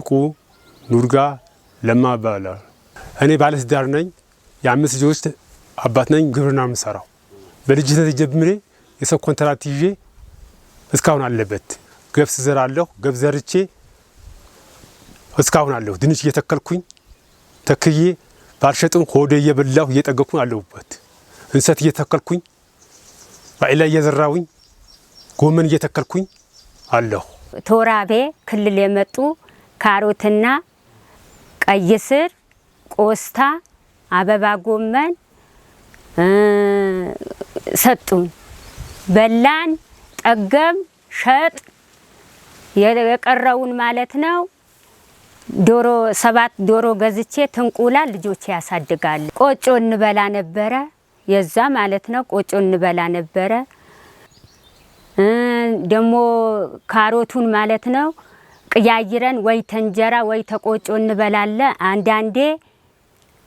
ንቁ ኑርጋ ለማባላ እኔ ባለስዳር ነኝ የ5 ልጆች አባት ነኝ ግብርና ምሰራው በልጅነት ጀምሬ የሰው ኮንትራት ይዤ እስካሁን አለበት ገብስ ዘራለሁ ገብስ ዘርቼ እስካሁን አለሁ ድንች እየተከልኩኝ ተክዬ ባልሸጥም ሆዴ እየበላሁ እየጠገኩኝ አለሁበት እንሰት እየተከልኩኝ ባይላ እየዘራውኝ ጎመን እየተከልኩኝ አለሁ ቶራቤ ክልል የመጡ ካሮትና ቀይ ስር ቆስታ አበባ ጎመን ሰጡን በላን ጠገም ሸጥ የቀረውን ማለት ነው ዶሮ 7 ዶሮ ገዝቼ ትንቁላ ልጆች ያሳድጋል ቆጮ እንበላ ነበር የዛ ማለት ነው ቆጮ እንበላ ነበር ደሞ ካሮቱን ማለት ነው ቅያይረን ወይ ተንጀራ ወይ ተቆጮ እንበላለ አንዳንዴ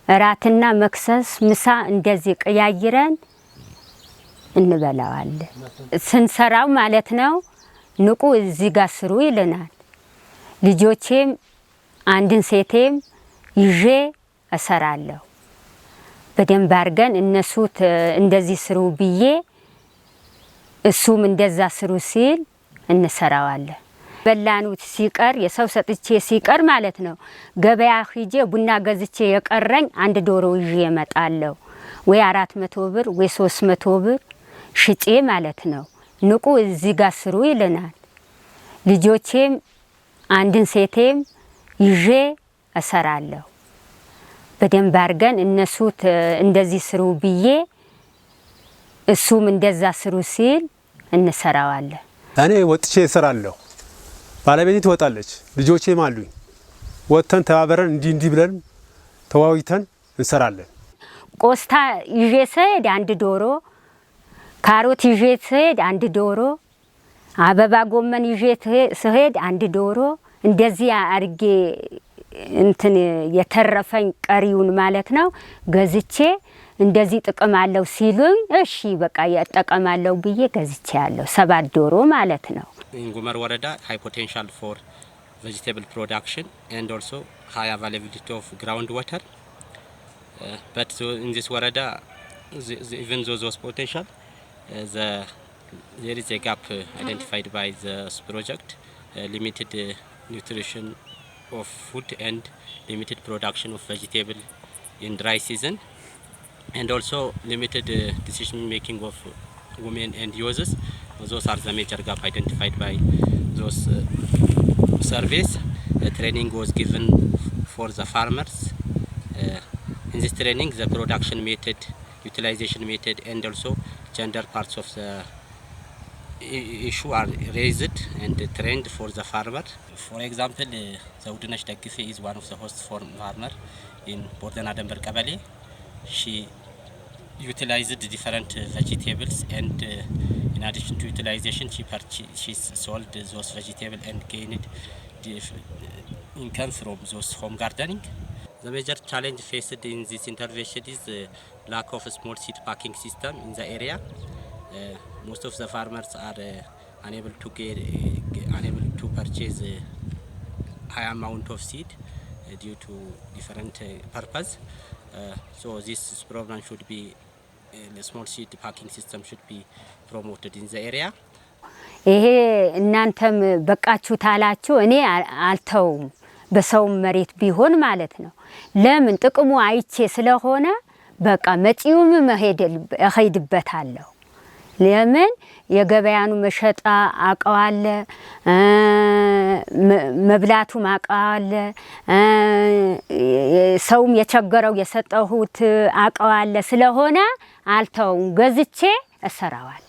ራትና መክሰስ ምሳ እንደዚህ ቅያይረን እንበላዋለን ስንሰራው ማለት ነው ንቁ እዚህ ጋር ስሩ ይለናል ልጆቼም አንድን ሴቴም ይዤ እሰራለሁ በደንብ አርገን እነሱ እንደዚህ ስሩ ብዬ እሱም እንደዛ ስሩ ሲል እንሰራዋለን በላኑት ሲቀር የሰው ሰጥቼ ሲቀር ማለት ነው ገበያ ሂጄ ቡና ገዝቼ የቀረኝ አንድ ዶሮ ይዤ እመጣለሁ ወይ 400 ብር ወይ 300 ብር ሽጬ ማለት ነው ንቁ እዚህ ጋር ስሩ ይለናል ልጆቼም አንድን ሴቴም ይዤ እሰራለሁ በደንብ አርገን እነሱ እንደዚህ ስሩ ብዬ እሱም እንደዛ ስሩ ሲል እንሰራዋለን እኔ ወጥቼ እሰራለሁ ባለቤቴ ትወጣለች ልጆቼም አሉኝ ወጥተን ተባበረን እንዲ ብለን ተዋውይተን እንሰራለን ቆስታ ይዤ ስሄድ አንድ ዶሮ ካሮት ይዤ ስሄድ አንድ ዶሮ አበባ ጎመን ይዤ ስሄድ አንድ ዶሮ እንደዚህ አርጌ እንትን የተረፈኝ ቀሪውን ማለት ነው ገዝቼ እንደዚህ ጥቅም አለው ሲሉኝ እሺ በቃ ያጠቀማለው ብዬ ገዝቼ ያለው 7 ዶሮ ማለት ነው In Gumar Warada, high potential for vegetable production and also high availability of groundwater. But so in this Warada, even though those potential, there is a gap identified by this project, limited nutrition of food and limited production of vegetable in dry season, and also limited decision making of women and users. Those are the major gap identified by those surveys. Training was given for the farmers. In this training, the production method, utilization method, and also gender parts of the issue are raised and trained for the farmer. For example, Zawudinesh Dagife is one of the host for farmer in Bordena Dember Kabale. She utilized different vegetables and in addition to utilization she sold those vegetables and gained income from those home gardening. The major challenge faced in this intervention is the lack of a small seed packing system in the area. Most of the farmers are unable to purchase a high amount of seed due to different purpose. So this program should be the small seed packing system should be promoted in the area. ይሄ እናንተም በቃችሁ ታላችሁ እኔ አልተውም በሰው መሬት ቢሆን ማለት ነው ለምን ጥቅሙ አይቼ ስለሆነ በቃ መጪውም መሄድበታለሁ ለምን የገበያኑ መሸጣ አቀዋለ መብላቱ ማቀዋለ ሰውም የቸገረው የሰጠሁት አቀዋለ ስለሆነ አልተውም ገዝቼ እሰራዋለሁ